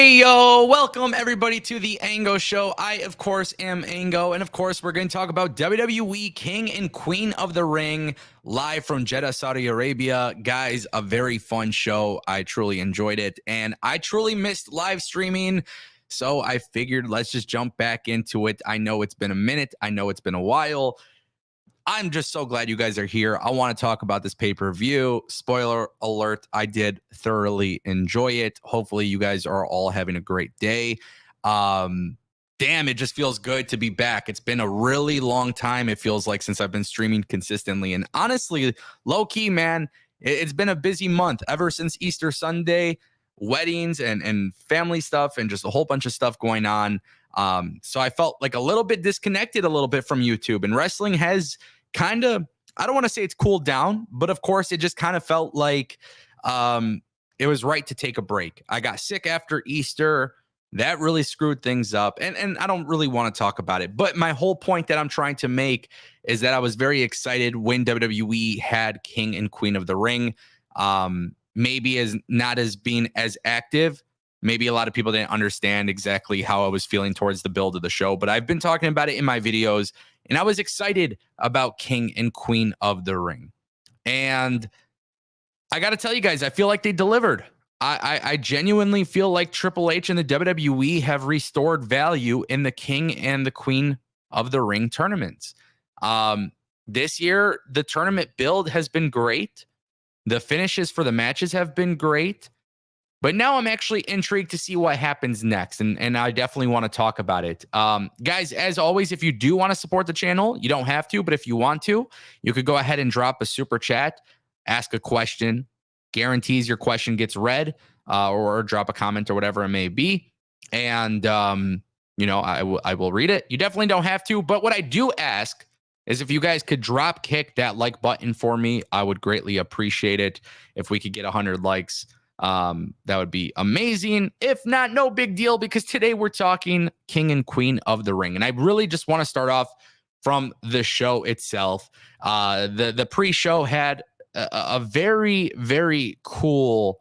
Hey, yo, welcome everybody to the Ango Show. I, of course, am Ango, and of course, we're going to talk about WWE King and Queen of the Ring live from Jeddah, Saudi Arabia. Guys, a very fun show. I truly enjoyed it, and I truly missed live streaming, so I figured let's just jump back into it. I know it's been a minute. I know it's been a while. I'm just so glad you guys are here. I want to talk about this pay-per-view. Spoiler alert, I did thoroughly enjoy it. Hopefully you guys are all having a great day. Damn, it just feels good to be back. It's been a really long time, it feels like, since I've been streaming consistently. And honestly, low-key, man, it's been a busy month ever since Easter Sunday, weddings and family stuff and just a whole bunch of stuff going on. So I felt like a little bit disconnected a little bit from YouTube, and wrestling has kind of, I don't want to say it's cooled down, but of course it just kind of felt like it was right to take a break. I got sick after Easter. That really screwed things up. And I don't really want to talk about it, but my whole point that I'm trying to make is that I was very excited when WWE had King and Queen of the Ring. Maybe as not as being as active. Maybe a lot of people didn't understand exactly how I was feeling towards the build of the show, but I've been talking about it in my videos, and I was excited about King and Queen of the Ring. And I got to tell you guys, I feel like they delivered. I genuinely feel like Triple H and the WWE have restored value in the King and the Queen of the Ring tournaments. This year, the tournament build has been great. The finishes for the matches have been great. But now I'm actually intrigued to see what happens next, and I definitely want to talk about it. Guys, as always, if you do want to support the channel, you don't have to, but if you want to, you could go ahead and drop a super chat, ask a question, guarantees your question gets read, or drop a comment or whatever it may be, and I will read it. You definitely don't have to, but what I do ask is if you guys could drop kick that like button for me, I would greatly appreciate it. If we could get 100 likes, that would be amazing. If not, no big deal, because today we're talking King and Queen of the Ring. And I really just want to start off from the show itself. The pre-show had a very, very cool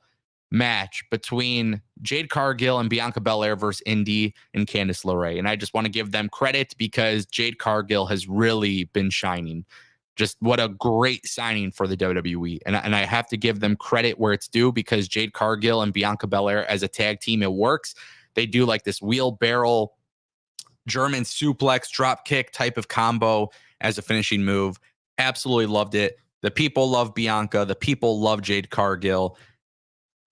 match between Jade Cargill and Bianca Belair versus Indy and Candice LeRae. And I just want to give them credit because Jade Cargill has really been shining. Just what a great signing for the WWE. And I have to give them credit where it's due, because Jade Cargill and Bianca Belair as a tag team, it works. They do like this wheelbarrow German suplex drop kick type of combo as a finishing move. Absolutely loved it. The people love Bianca. The people love Jade Cargill.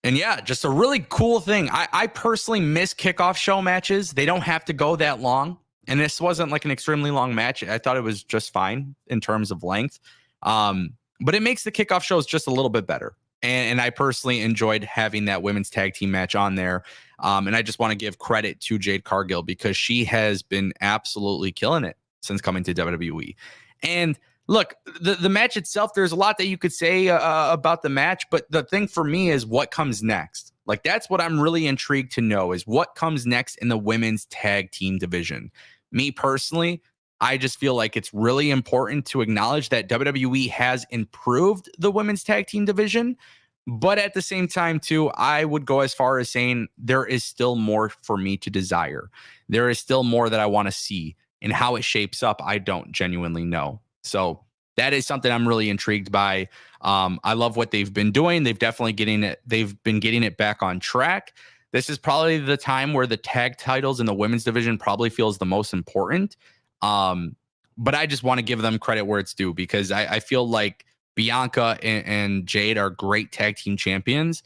And yeah, just a really cool thing. I personally miss kickoff show matches. They don't have to go that long. And this wasn't like an extremely long match. I thought it was just fine in terms of length. But it makes the kickoff shows just a little bit better. And I personally enjoyed having that women's tag team match on there. And I just want to give credit to Jade Cargill because she has been absolutely killing it since coming to WWE. And look, the match itself, there's a lot that you could say about the match. But the thing for me is what comes next. Like, that's what I'm really intrigued to know, is what comes next in the women's tag team division. Me personally, I just feel like it's really important to acknowledge that WWE has improved the women's tag team division. But at the same time, too, I would go as far as saying there is still more for me to desire. There is still more that I want to see. And how it shapes up, I don't genuinely know. So that is something I'm really intrigued by. I love what they've been doing. They've been getting it back on track. This is probably the time where the tag titles in the women's division probably feels the most important. But I just want to give them credit where it's due, because I feel like Bianca and Jade are great tag team champions.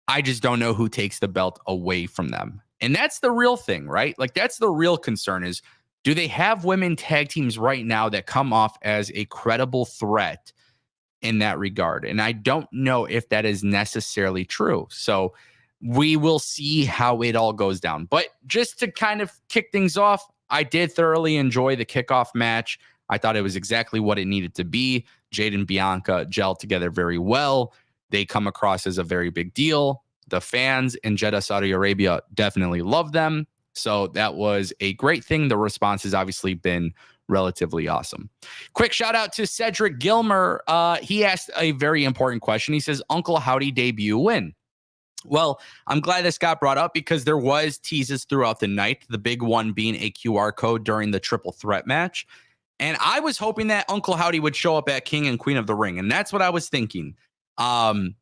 I just don't know who takes the belt away from them. And that's the real thing, right? Like, that's the real concern is, do they have women tag teams right now that come off as a credible threat in that regard? And I don't know if that is necessarily true. So we will see how it all goes down. But just to kind of kick things off, I did thoroughly enjoy the kickoff match. I thought it was exactly what it needed to be. Jade and Bianca gelled together very well. They come across as a very big deal. The fans in Jeddah, Saudi Arabia definitely love them. So that was a great thing. The response has obviously been relatively awesome. Quick shout out to Cedric Gilmer. He asked a very important question. He says, Uncle Howdy debut win. Well, I'm glad this got brought up because there was teases throughout the night, the big one being a QR code during the triple threat match. And I was hoping that Uncle Howdy would show up at King and Queen of the Ring. And that's what I was thinking. I'm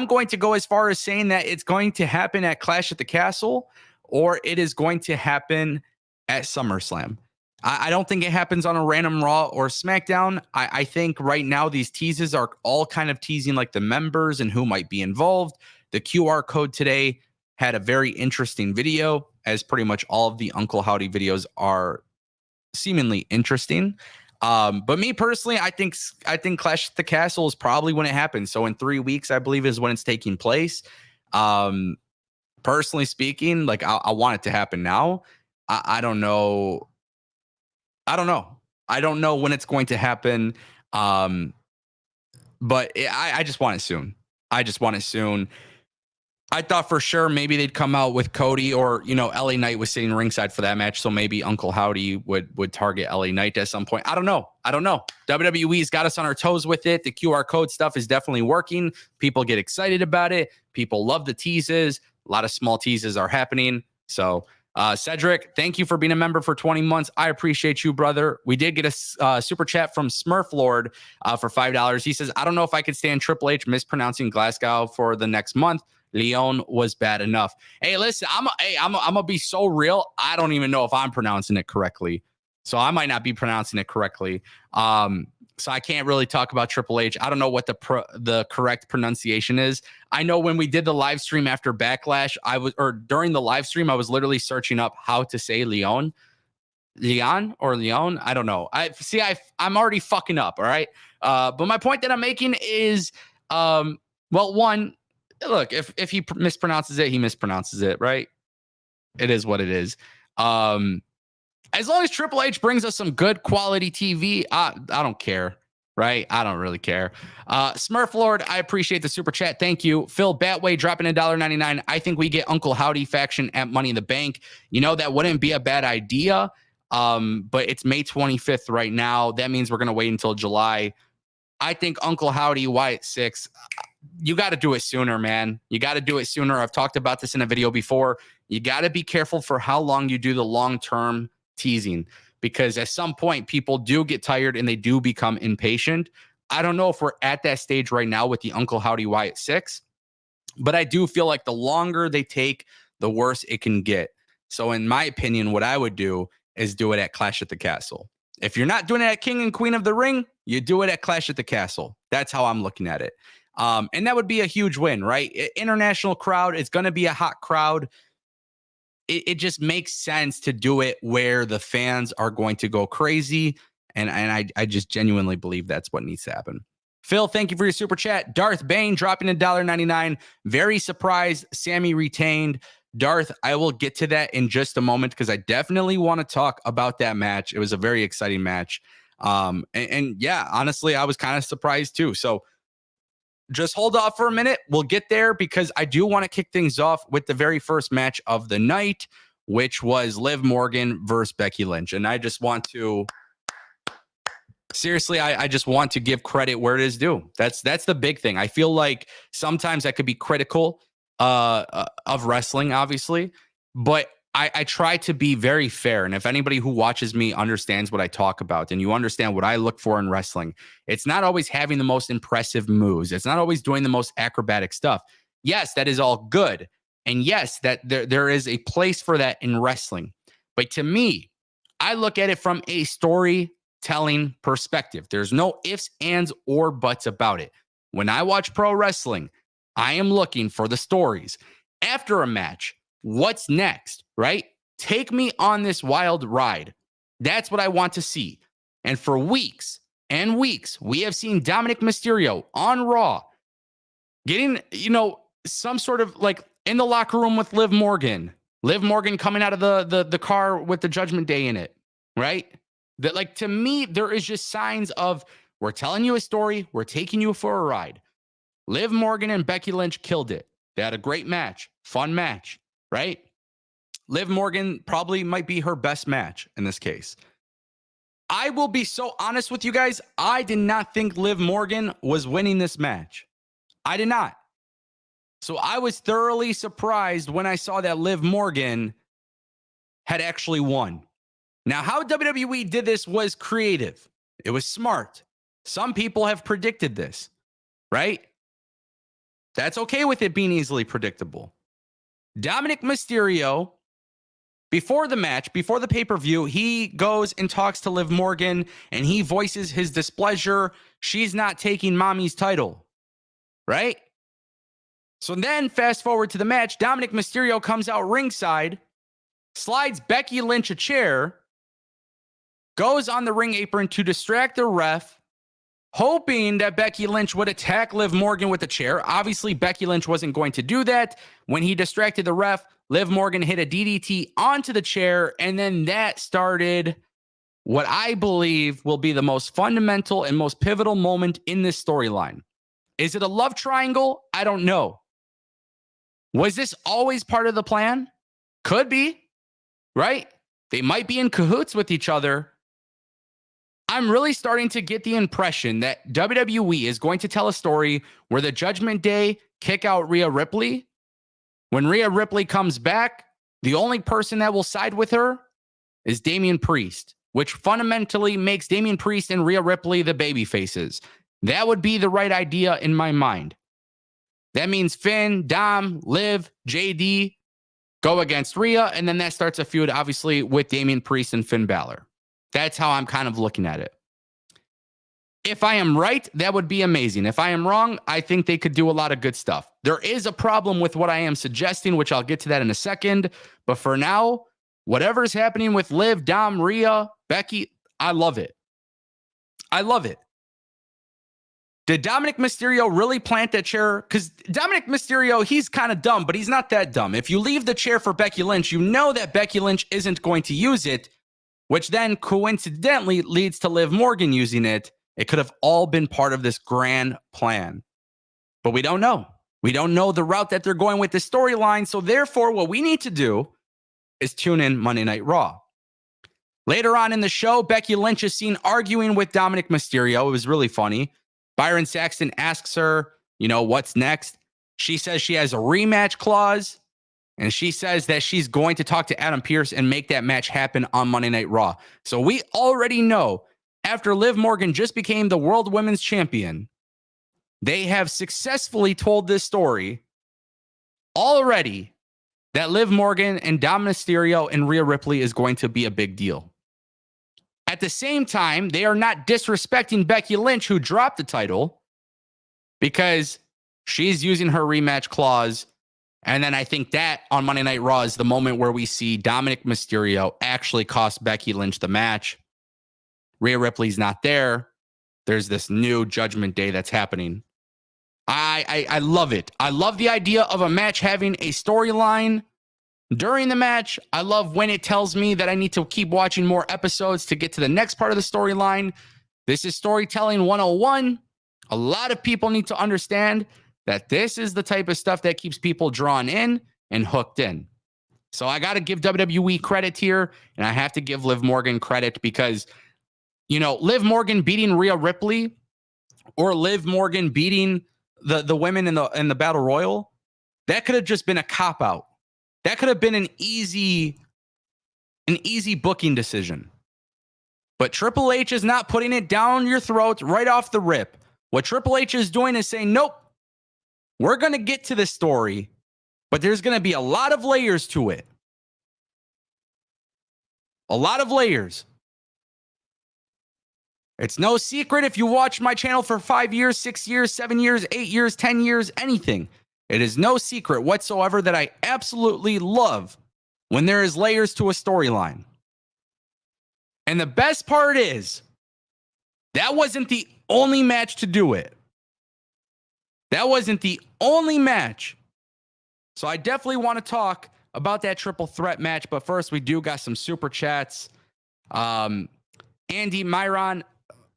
going to go as far as saying that it's going to happen at Clash at the Castle, or it is going to happen at SummerSlam. I don't think it happens on a random Raw or SmackDown. I think right now these teases are all kind of teasing like the members and who might be involved. The QR code today had a very interesting video, as pretty much all of the Uncle Howdy videos are seemingly interesting. But me personally, I think Clash at the Castle is probably when it happens. So in 3 weeks, I believe, is when it's taking place. Personally speaking, like I want it to happen now. I don't know. I don't know when it's going to happen. But I just want it soon. I thought for sure maybe they'd come out with Cody, or, LA Knight was sitting ringside for that match. So maybe Uncle Howdy would target LA Knight at some point. I don't know. WWE's got us on our toes with it. The QR code stuff is definitely working. People get excited about it. People love the teases. A lot of small teases are happening. So Cedric, thank you for being a member for 20 months. I appreciate you, brother. We did get a super chat from Smurf Lord for $5. He says, I don't know if I could stand Triple H mispronouncing Glasgow for the next month. Leon was bad enough. Hey, listen, I'm gonna be so real. I don't even know if I'm pronouncing it correctly. So I might not be pronouncing it correctly. So I can't really talk about Triple H. I don't know what the correct pronunciation is. I know when we did the live stream after Backlash, during the live stream, I was literally searching up how to say Leon. Leon or Leon? I don't know. I'm already fucking up, all right? But my point that I'm making is, one, look, if he mispronounces it, he mispronounces it, right? It is what it is. As long as Triple H brings us some good quality TV, I don't care, right? I don't really care. Smurf Lord, I appreciate the super chat. Thank you. Phil Batway dropping $1.99. I think we get Uncle Howdy faction at Money in the Bank. That wouldn't be a bad idea. But it's May 25th right now. That means we're going to wait until July. I think Uncle Howdy, Wyatt 6, you got to do it sooner, man. You got to do it sooner. I've talked about this in a video before. You got to be careful for how long you do the long-term teasing, because at some point people do get tired and they do become impatient. I don't know if we're at that stage right now with the Uncle Howdy Wyatt 6, but I do feel like the longer they take, the worse it can get. So in my opinion, what I would do is do it at Clash at the Castle. If you're not doing it at King and Queen of the Ring, you do it at Clash at the Castle. That's how I'm looking at it. And that would be a huge win, right? International crowd, it's going to be a hot crowd. It just makes sense to do it where the fans are going to go crazy. And I just genuinely believe that's what needs to happen. Phil, thank you for your super chat. Darth Bane dropping $1.99. Very surprised Sammy retained. Darth, I will get to that in just a moment because I definitely want to talk about that match. It was a very exciting match. And yeah, honestly, I was kind of surprised too. So just hold off for a minute. We'll get there because I do want to kick things off with the very first match of the night, which was Liv Morgan versus Becky Lynch. And I just want to seriously, I just want to give credit where it is due. That's the big thing. I feel like sometimes I could be critical of wrestling, obviously, but I try to be very fair. And if anybody who watches me understands what I talk about and you understand what I look for in wrestling, it's not always having the most impressive moves. It's not always doing the most acrobatic stuff. Yes, that is all good. And yes, that there is a place for that in wrestling. But to me, I look at it from a storytelling perspective. There's no ifs, ands, or buts about it. When I watch pro wrestling, I am looking for the stories. After a match, what's next, right? Take me on this wild ride. That's what I want to see. And for weeks and weeks, we have seen Dominic Mysterio on Raw getting, some sort of like in the locker room with Liv Morgan. Liv Morgan coming out of the car with the Judgment Day in it, right? That, like, to me, there is just signs of we're telling you a story, we're taking you for a ride. Liv Morgan and Becky Lynch killed it. They had a great match, fun match, right? Liv Morgan probably might be her best match in this case. I will be so honest with you guys. I did not think Liv Morgan was winning this match. I did not. So I was thoroughly surprised when I saw that Liv Morgan had actually won. Now, how WWE did this was creative. It was smart. Some people have predicted this, right? That's okay with it being easily predictable. Dominic Mysterio, before the match, before the pay-per-view, he goes and talks to Liv Morgan and he voices his displeasure. She's not taking mommy's title, right? So then fast forward to the match, Dominic Mysterio comes out ringside, slides Becky Lynch a chair, goes on the ring apron to distract the ref, hoping that Becky Lynch would attack Liv Morgan with a chair. Obviously, Becky Lynch wasn't going to do that. When he distracted the ref, Liv Morgan hit a DDT onto the chair, and then that started what I believe will be the most fundamental and most pivotal moment in this storyline. Is it a love triangle? I don't know. Was this always part of the plan? Could be, right? They might be in cahoots with each other. I'm really starting to get the impression that WWE is going to tell a story where the Judgment Day kick out Rhea Ripley. When Rhea Ripley comes back, the only person that will side with her is Damian Priest, which fundamentally makes Damian Priest and Rhea Ripley the baby faces. That would be the right idea in my mind. That means Finn, Dom, Liv, JD go against Rhea, and then that starts a feud, obviously, with Damian Priest and Finn Balor. That's how I'm kind of looking at it. If I am right, that would be amazing. If I am wrong, I think they could do a lot of good stuff. There is a problem with what I am suggesting, which I'll get to that in a second. But for now, whatever's happening with Liv, Dom, Rhea, Becky, I love it. I love it. Did Dominic Mysterio really plant that chair? Because Dominic Mysterio, he's kind of dumb, but he's not that dumb. If you leave the chair for Becky Lynch, you know that Becky Lynch isn't going to use it, which then coincidentally leads to Liv Morgan using it. It could have all been part of this grand plan. But we don't know. We don't know the route that they're going with this storyline. So therefore, what we need to do is tune in Monday Night Raw. Later on in the show, Becky Lynch is seen arguing with Dominic Mysterio. It was really funny. Byron Saxton asks her, what's next? She says she has a rematch clause. And she says that she's going to talk to Adam Pearce and make that match happen on Monday Night Raw. So we already know after Liv Morgan just became the World Women's Champion, they have successfully told this story already that Liv Morgan and Dom Mysterio and Rhea Ripley is going to be a big deal. At the same time, they are not disrespecting Becky Lynch, who dropped the title, because she's using her rematch clause. And then I think that on Monday Night Raw is the moment where we see Dominic Mysterio actually cost Becky Lynch the match. Rhea Ripley's not there. There's this new Judgment Day that's happening. I love it. I love the idea of a match having a storyline during the match. I love when it tells me that I need to keep watching more episodes to get to the next part of the storyline. This is storytelling 101. A lot of people need to understand that this is the type of stuff that keeps people drawn in and hooked in. So I got to give WWE credit here, and I have to give Liv Morgan credit because, Liv Morgan beating Rhea Ripley or Liv Morgan beating the women in the Battle Royal, that could have just been a cop-out. That could have been an easy booking decision. But Triple H is not putting it down your throat right off the rip. What Triple H is doing is saying, nope, we're going to get to this story, but there's going to be a lot of layers to it. A lot of layers. It's no secret if you watch my channel for 5 years, 6 years, 7 years, 8 years, 10 years, anything. It is no secret whatsoever that I absolutely love when there is layers to a storyline. And the best part is, that wasn't the only match to do it. That wasn't the only match. So I definitely want to talk about that triple threat match. But first, we do got some super chats. Andy Myron,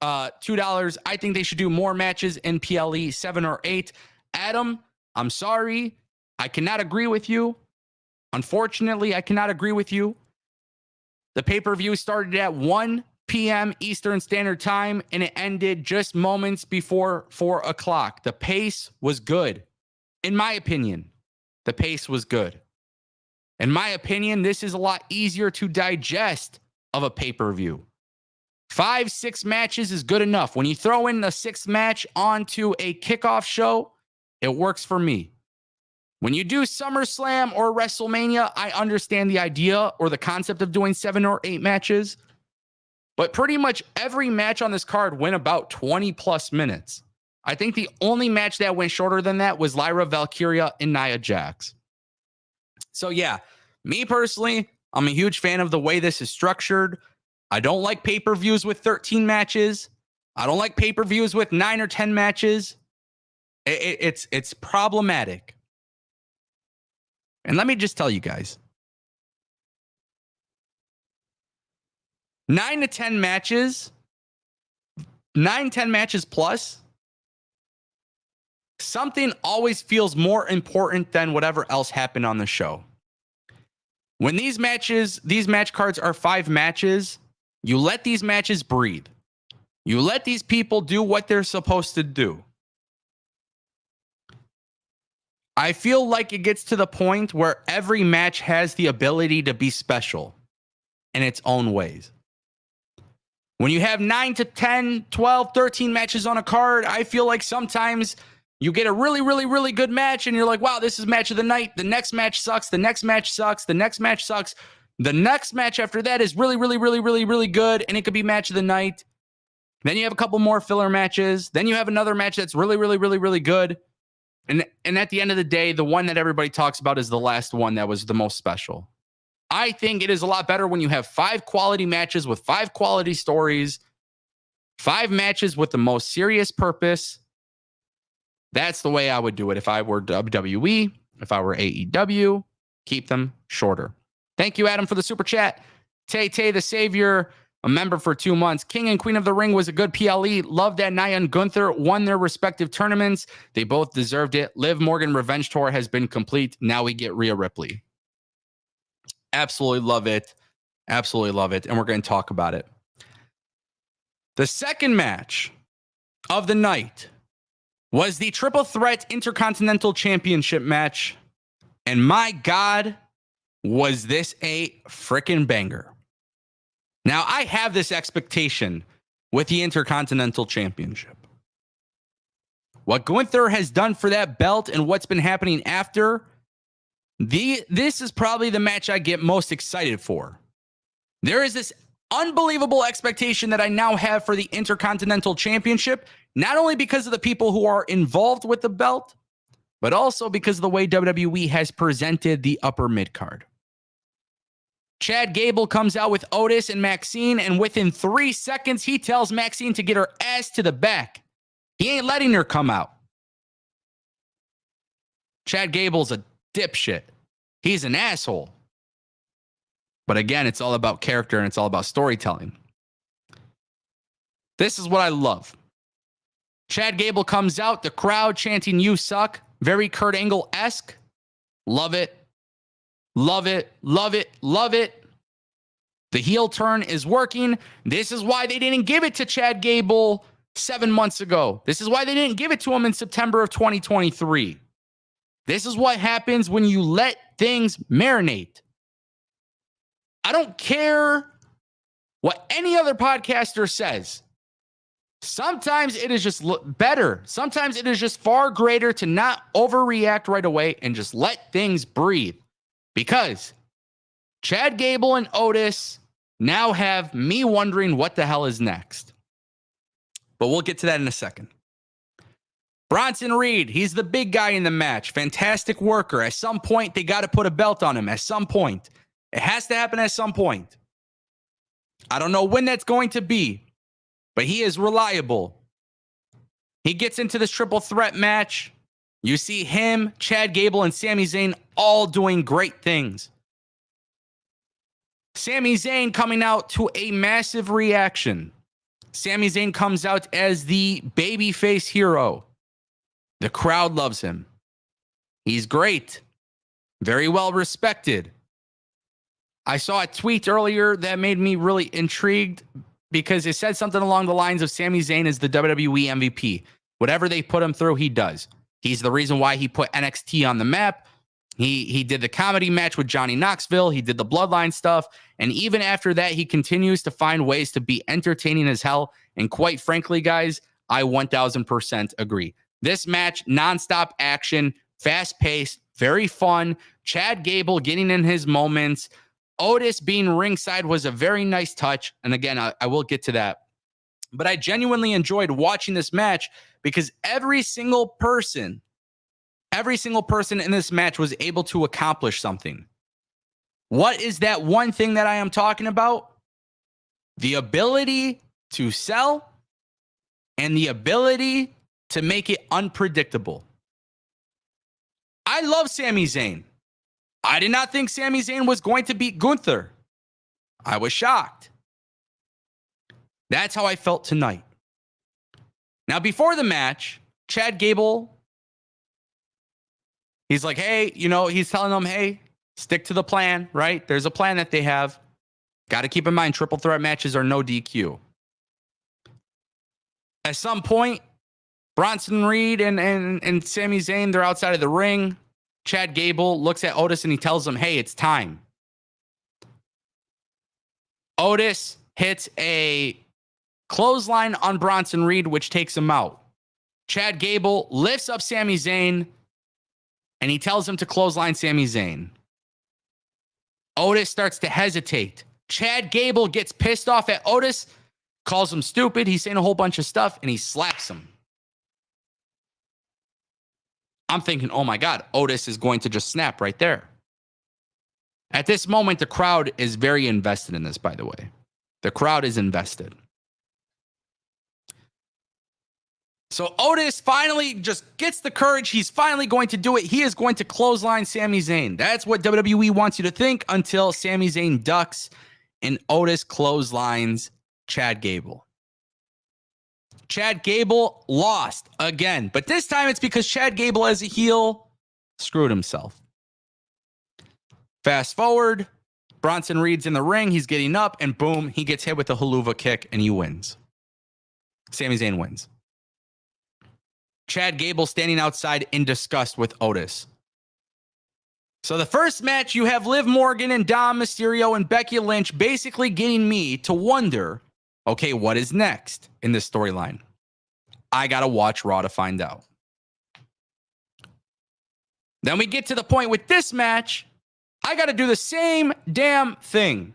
$2. I think they should do more matches in PLE, 7 or 8. Adam, I'm sorry. I cannot agree with you. Unfortunately, I cannot agree with you. The pay-per-view started at 1 p.m. Eastern Standard Time, and it ended just moments before 4 o'clock. The pace was good. In my opinion, the pace was good. In my opinion, this is a lot easier to digest of a pay-per-view. 5-6 matches is good enough. When you throw in the 6th match onto a kickoff show, it works for me. When you do SummerSlam or WrestleMania, I understand the idea or the concept of doing 7 or 8 matches. But pretty much every match on this card went about 20 plus minutes. I think the only match that went shorter than that was Lyra Valkyria and Nia Jax. So yeah, me personally, I'm a huge fan of the way this is structured. I don't like pay-per-views with 13 matches. I don't like pay-per-views with 9 or 10 matches. It's problematic. And let me just tell you guys, 9 to 10 matches, 10 matches plus, something always feels more important than whatever else happened on the show. When these match cards are 5 matches, you let these matches breathe. You let these people do what they're supposed to do. I feel like it gets to the point where every match has the ability to be special in its own ways. When you have 9 to 10, 12, 13 matches on a card, I feel like sometimes you get a really, really, really good match and you're like, wow, this is match of the night. The next match sucks. The next match sucks. The next match sucks. The next match after that is really, really, really, really, really good. And it could be match of the night. Then you have a couple more filler matches. Then you have another match that's really, really, really, really good. And at the end of the day, the one that everybody talks about is the last one that was the most special. I think it is a lot better when you have 5 quality matches with 5 quality stories, 5 matches with the most serious purpose. That's the way I would do it if I were WWE, if I were AEW. Keep them shorter. Thank you, Adam, for the super chat. Tay Tay, the Savior, a member for 2 months. King and Queen of the Ring was a good PLE. Love that Nia and Gunther won their respective tournaments. They both deserved it. Liv Morgan Revenge Tour has been complete. Now we get Rhea Ripley. Absolutely love it. Absolutely love it. And we're going to talk about it. The second match of the night was the Triple Threat Intercontinental Championship match. And my God, was this a freaking banger. Now, I have this expectation with the Intercontinental Championship. What Gunther has done for that belt and what's been happening after, this is probably the match I get most excited for. There is this unbelievable expectation that I now have for the Intercontinental Championship, not only because of the people who are involved with the belt, but also because of the way WWE has presented the upper mid-card. Chad Gable comes out with Otis and Maxine, and within 3 seconds, he tells Maxine to get her ass to the back. He ain't letting her come out. Chad Gable's a dipshit. He's an asshole. But again, it's all about character and it's all about storytelling. This is what I love. Chad Gable comes out, the crowd chanting, "You suck." Very Kurt Angle-esque. Love it. Love it. Love it. Love it. The heel turn is working. This is why they didn't give it to Chad Gable 7 months ago. This is why they didn't give it to him in September of 2023. This is what happens when you let things marinate. I don't care what any other podcaster says. Sometimes it is just better. Sometimes it is just far greater to not overreact right away and just let things breathe. Because Chad Gable and Otis now have me wondering what the hell is next. But we'll get to that in a second. Bronson Reed, he's the big guy in the match. Fantastic worker. At some point, they got to put a belt on him. At some point. It has to happen at some point. I don't know when that's going to be. But he is reliable. He gets into this triple threat match. You see him, Chad Gable, and Sami Zayn all doing great things. Sami Zayn coming out to a massive reaction. Sami Zayn comes out as the babyface hero. The crowd loves him. He's great. Very well respected. I saw a tweet earlier that made me really intrigued because it said something along the lines of Sami Zayn is the WWE MVP. Whatever they put him through, he does. He's the reason why he put NXT on the map. He did the comedy match with Johnny Knoxville. He did the bloodline stuff. And even after that, he continues to find ways to be entertaining as hell. And quite frankly, guys, I 1000% agree. This match, nonstop action, fast paced, very fun. Chad Gable getting in his moments. Otis being ringside was a very nice touch. And again, I will get to that. But I genuinely enjoyed watching this match because every single person in this match was able to accomplish something. What is that one thing that I am talking about? The ability to sell and the ability to make it unpredictable. I love Sami Zayn. I did not think Sami Zayn was going to beat Gunther. I was shocked. That's how I felt tonight. Now, before the match, Chad Gable, he's like, hey, he's telling them, hey, stick to the plan, right? There's a plan that they have. Got to keep in mind, triple threat matches are no DQ. At some point, Bronson Reed and Sami Zayn, they're outside of the ring. Chad Gable looks at Otis and he tells him, hey, it's time. Otis hits a clothesline on Bronson Reed, which takes him out. Chad Gable lifts up Sami Zayn and he tells him to clothesline Sami Zayn. Otis starts to hesitate. Chad Gable gets pissed off at Otis, calls him stupid. He's saying a whole bunch of stuff and he slaps him. I'm thinking, oh my God, Otis is going to just snap right there. At this moment, the crowd is very invested in this, by the way. The crowd is invested. So Otis finally just gets the courage. He's finally going to do it. He is going to clothesline Sami Zayn. That's what WWE wants you to think until Sami Zayn ducks and Otis clotheslines Chad Gable. Chad Gable lost again, but this time it's because Chad Gable as a heel screwed himself. Fast forward, Bronson Reed's in the ring. He's getting up and boom, he gets hit with a haluva kick and he wins. Sami Zayn wins. Chad Gable standing outside in disgust with Otis. So the first match, you have Liv Morgan and Dom Mysterio and Becky Lynch basically getting me to wonder, okay, what is next in this storyline? I got to watch Raw to find out. Then we get to the point with this match. I got to do the same damn thing.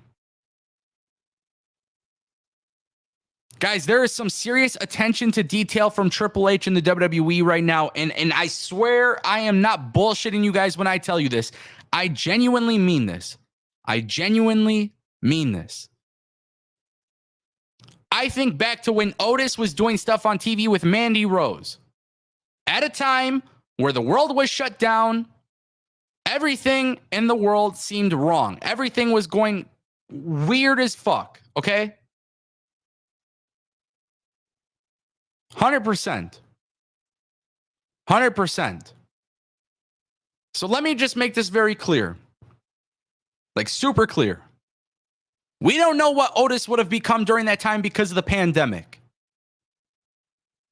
Guys, there is some serious attention to detail from Triple H in the WWE right now. And I swear I am not bullshitting you guys when I tell you this. I genuinely mean this. I genuinely mean this. I think back to when Otis was doing stuff on TV with Mandy Rose. At a time where the world was shut down, everything in the world seemed wrong. Everything was going weird as fuck, okay? 100%. 100%. So let me just make this very clear. Like super clear. We don't know what Otis would have become during that time because of the pandemic.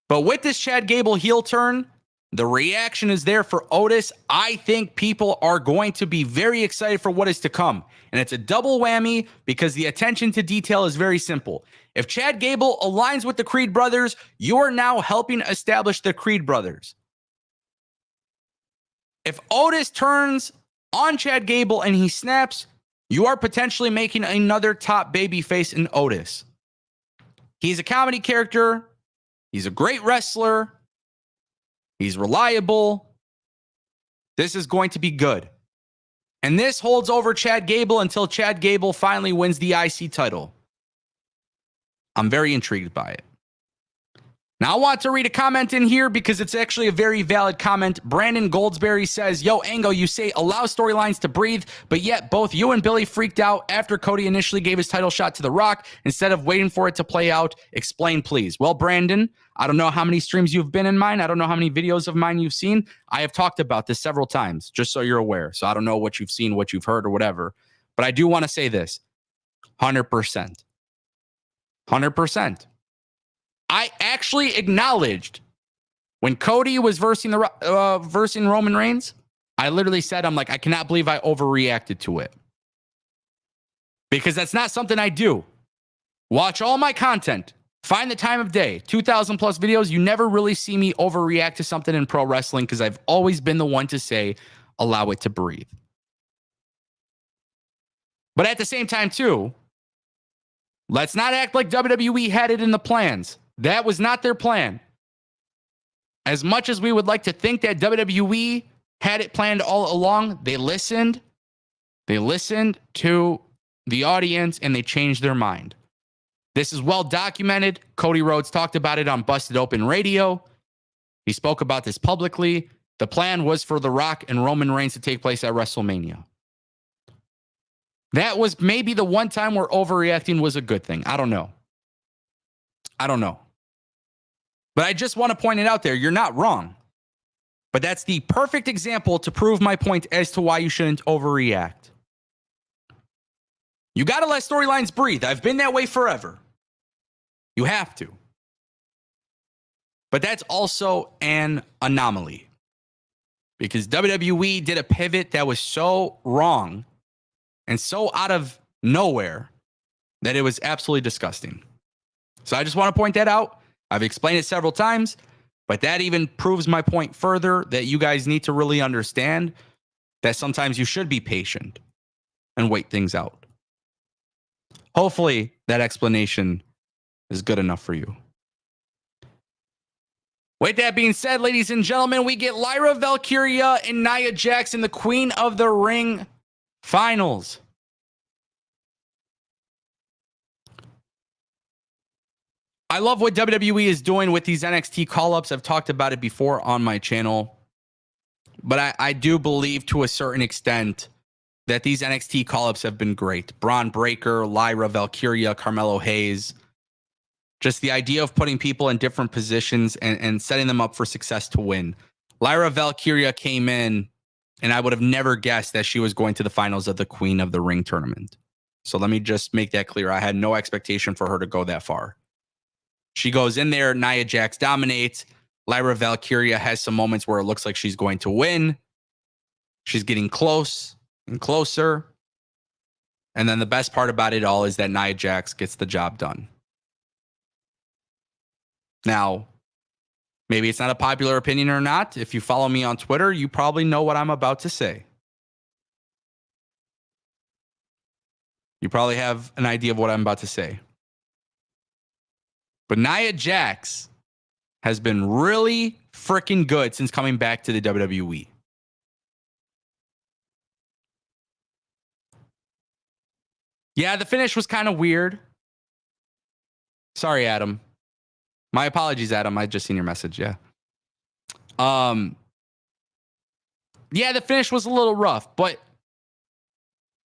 But with this Chad Gable heel turn, the reaction is there for Otis. I think people are going to be very excited for what is to come. And it's a double whammy because the attention to detail is very simple. If Chad Gable aligns with the Creed brothers, you're now helping establish the Creed brothers. If Otis turns on Chad Gable and he snaps, you are potentially making another top babyface in Otis. He's a comedy character. He's a great wrestler. He's reliable. This is going to be good. And this holds over Chad Gable until Chad Gable finally wins the IC title. I'm very intrigued by it. Now, I want to read a comment in here because it's actually a very valid comment. Brandon Goldsberry says, yo, Ango, you say allow storylines to breathe, but yet both you and Billy freaked out after Cody initially gave his title shot to The Rock instead of waiting for it to play out. Explain, please. Well, Brandon, I don't know how many streams you've been in mine. I don't know how many videos of mine you've seen. I have talked about this several times, just so you're aware. So I don't know what you've seen, what you've heard, or whatever. But I do want to say this. 100%. 100%. I actually acknowledged When Cody was versing Roman Reigns, I literally said, I'm like, I cannot believe I overreacted to it. Because that's not something I do. Watch all my content. Find the time of day. 2,000 plus videos. You never really see me overreact to something in pro wrestling because I've always been the one to say, allow it to breathe. But at the same time, too, let's not act like WWE had it in the plans. That was not their plan. As much as we would like to think that WWE had it planned all along, they listened. They listened to the audience and they changed their mind. This is well documented. Cody Rhodes talked about it on Busted Open Radio. He spoke about this publicly. The plan was for The Rock and Roman Reigns to take place at WrestleMania. That was maybe the one time where overreacting was a good thing. I don't know. But I just want to point it out there. You're not wrong. But that's the perfect example to prove my point as to why you shouldn't overreact. You got to let storylines breathe. I've been that way forever. You have to. But that's also an anomaly. Because WWE did a pivot that was so wrong and so out of nowhere that it was absolutely disgusting. So I just want to point that out. I've explained it several times, but that even proves my point further that you guys need to really understand that sometimes you should be patient and wait things out. Hopefully that explanation is good enough for you. With that being said, ladies and gentlemen, we get Lyra Valkyria and Nia Jax in the Queen of the Ring finals. I love what WWE is doing with these NXT call-ups. I've talked about it before on my channel. But I do believe to a certain extent that these NXT call-ups have been great. Braun Breaker, Lyra Valkyria, Carmelo Hayes. Just the idea of putting people in different positions and setting them up for success to win. Lyra Valkyria came in, and I would have never guessed that she was going to the finals of the Queen of the Ring tournament. So let me just make that clear. I had no expectation for her to go that far. She goes in there, Nia Jax dominates. Lyra Valkyria has some moments where it looks like she's going to win. She's getting close and closer. And then the best part about it all is that Nia Jax gets the job done. Now, maybe it's not a popular opinion or not. If you follow me on Twitter, you probably know what I'm about to say. You probably have an idea of what I'm about to say. But Nia Jax has been really freaking good since coming back to the WWE. Yeah, the finish was kind of weird. Sorry, Adam. My apologies, Adam. I just seen your message. Yeah. Yeah, the finish was a little rough, but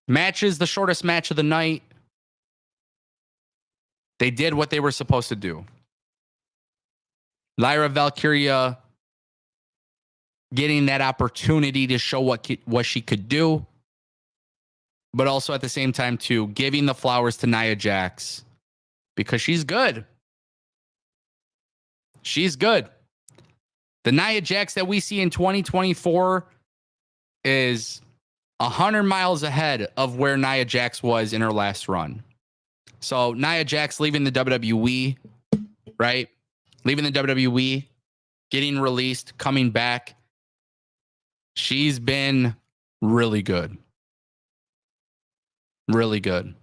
match is the shortest match of the night. They did what they were supposed to do. Lyra Valkyria getting that opportunity to show what she could do, but also at the same time, too, giving the flowers to Nia Jax because she's good. She's good. The Nia Jax that we see in 2024 is 100 miles ahead of where Nia Jax was in her last run. So Nia Jax leaving the WWE, right? Leaving the WWE, getting released, coming back. She's been really good. Really good.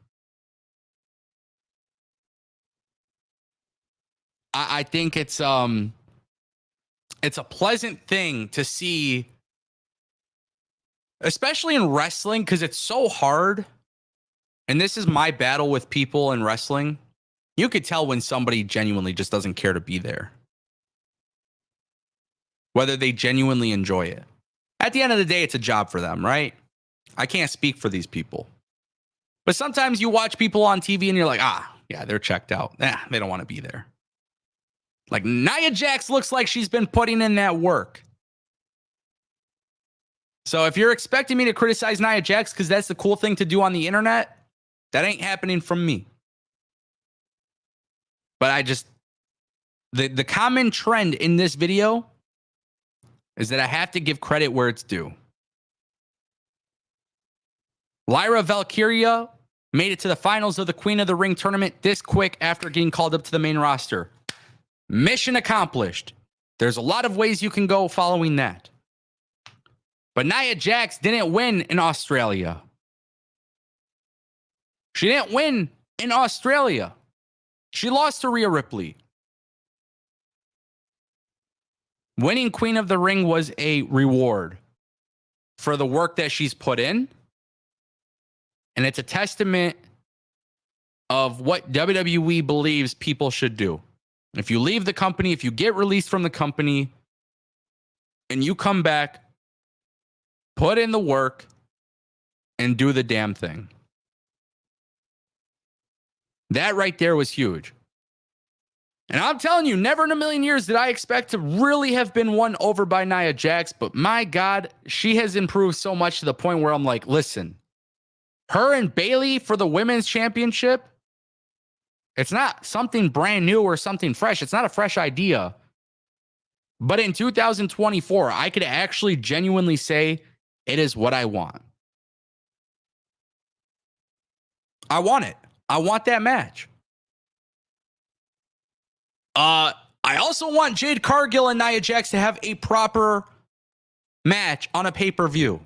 I think it's a pleasant thing to see, especially in wrestling, because it's so hard. And this is my battle with people in wrestling. You could tell when somebody genuinely just doesn't care to be there. Whether they genuinely enjoy it. At the end of the day, it's a job for them, right? I can't speak for these people. But sometimes you watch people on TV and you're like, yeah, they're checked out. They don't want to be there. Like Nia Jax looks like she's been putting in that work. So if you're expecting me to criticize Nia Jax because that's the cool thing to do on the internet, that ain't happening from me. But I just, the common trend in this video is that I have to give credit where it's due. Lyra Valkyria made it to the finals of the Queen of the Ring tournament this quick after getting called up to the main roster. Mission accomplished. There's a lot of ways you can go following that. But Nia Jax didn't win in Australia. She didn't win in Australia. She lost to Rhea Ripley. Winning Queen of the Ring was a reward for the work that she's put in. And it's a testament of what WWE believes people should do. If you leave the company, if you get released from the company, and you come back, put in the work, and do the damn thing. That right there was huge. And I'm telling you, never in a million years did I expect to really have been won over by Nia Jax, but my God, she has improved so much to the point where I'm like, listen, her and Bayley for the women's championship, it's not something brand new or something fresh. It's not a fresh idea. But in 2024, I could actually genuinely say it is what I want. I want it. I want that match. I also want Jade Cargill and Nia Jax to have a proper match on a pay-per-view.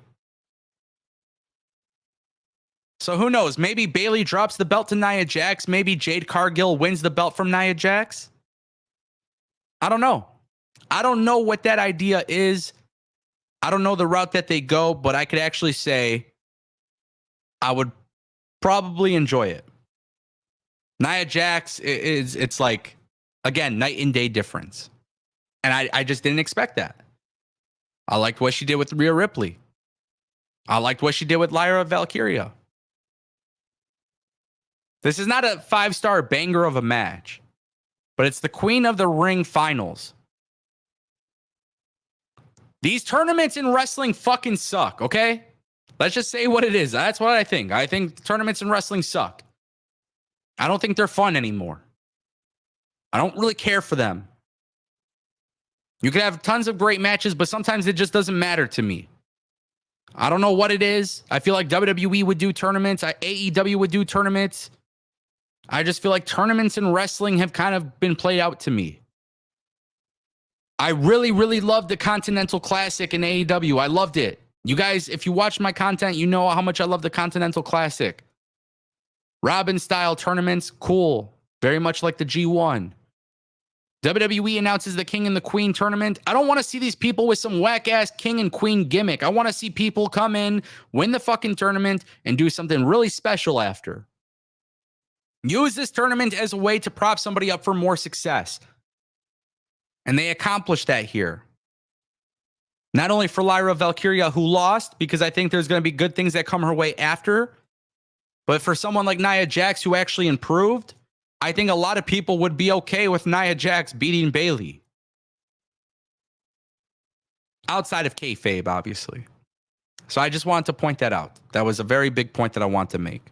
So who knows? Maybe Bayley drops the belt to Nia Jax. Maybe Jade Cargill wins the belt from Nia Jax. I don't know. I don't know what that idea is. I don't know the route that they go, but I could actually say I would probably enjoy it. Nia Jax it's like, again, night and day difference. And I just didn't expect that. I liked what she did with Rhea Ripley. I liked what she did with Lyra Valkyria. This is not a 5-star banger of a match, but it's the Queen of the Ring finals. These tournaments in wrestling fucking suck, okay? Let's just say what it is. That's what I think. I think tournaments in wrestling suck. I don't think they're fun anymore. I don't really care for them. You could have tons of great matches, but sometimes it just doesn't matter to me. I don't know what it is. I feel like WWE would do tournaments. AEW would do tournaments. I just feel like tournaments in wrestling have kind of been played out to me. I really, really loved the Continental Classic in AEW. I loved it. You guys, if you watch my content, you know how much I love the Continental Classic. Robin-style tournaments, cool. Very much like the G1. WWE announces the King and the Queen tournament. I don't want to see these people with some whack-ass King and Queen gimmick. I want to see people come in, win the fucking tournament, and do something really special after. Use this tournament as a way to prop somebody up for more success. And they accomplished that here. Not only for Lyra Valkyria, who lost, because I think there's going to be good things that come her way after, but for someone like Nia Jax, who actually improved, I think a lot of people would be okay with Nia Jax beating Bayley. Outside of kayfabe, obviously. So I just wanted to point that out. That was a very big point that I want to make.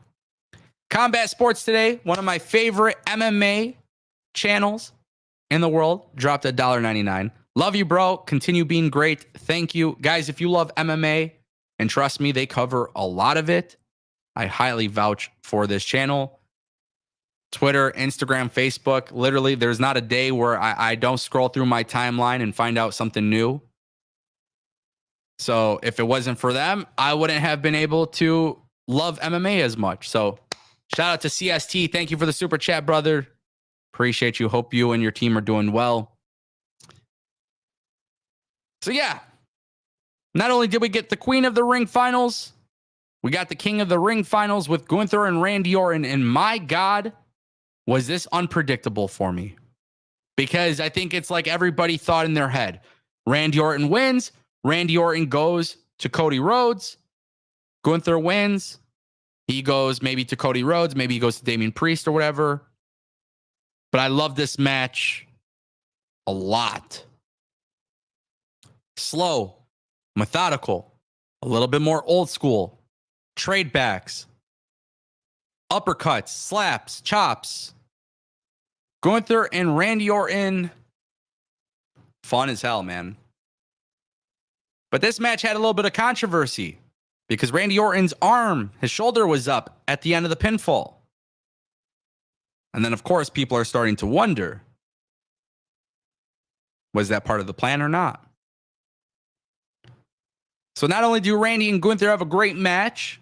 Combat Sports Today, one of my favorite MMA channels in the world, dropped $1.99. Love you, bro. Continue being great. Thank you. Guys, if you love MMA, and trust me, they cover a lot of it, I highly vouch for this channel. Twitter, Instagram, Facebook. Literally, there's not a day where I don't scroll through my timeline and find out something new. So if it wasn't for them, I wouldn't have been able to love MMA as much. So shout out to CST. Thank you for the super chat, brother. Appreciate you. Hope you and your team are doing well. So yeah, not only did we get the Queen of the Ring finals, we got the King of the Ring finals with Gunther and Randy Orton. And my God, was this unpredictable for me? Because I think it's like everybody thought in their head. Randy Orton wins. Randy Orton goes to Cody Rhodes. Gunther wins. He goes maybe to Cody Rhodes. Maybe he goes to Damian Priest or whatever. But I love this match a lot. Slow, methodical, a little bit more old school. Trade backs, uppercuts, slaps, chops. Gunther and Randy Orton. Fun as hell, man. But this match had a little bit of controversy because Randy Orton's arm, his shoulder was up at the end of the pinfall. And then, of course, people are starting to wonder, was that part of the plan or not? So not only do Randy and Gunther have a great match,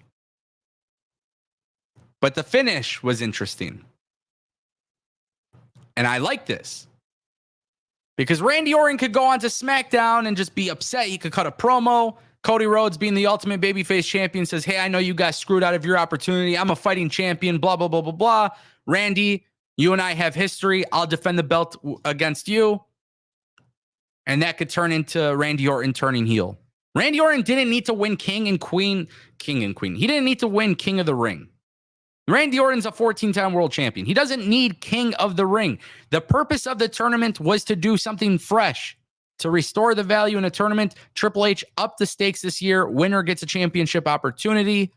but the finish was interesting. And I like this. Because Randy Orton could go on to SmackDown and just be upset. He could cut a promo. Cody Rhodes, being the ultimate babyface champion, says, hey, I know you guys screwed out of your opportunity. I'm a fighting champion, blah, blah, blah, blah, blah. Randy, you and I have history. I'll defend the belt against you. And that could turn into Randy Orton turning heel. Randy Orton didn't need to win King and Queen. He didn't need to win King of the Ring. Randy Orton's a 14-time world champion. He doesn't need King of the Ring. The purpose of the tournament was to do something fresh, to restore the value in a tournament. Triple H upped the stakes this year. Winner gets a championship opportunity.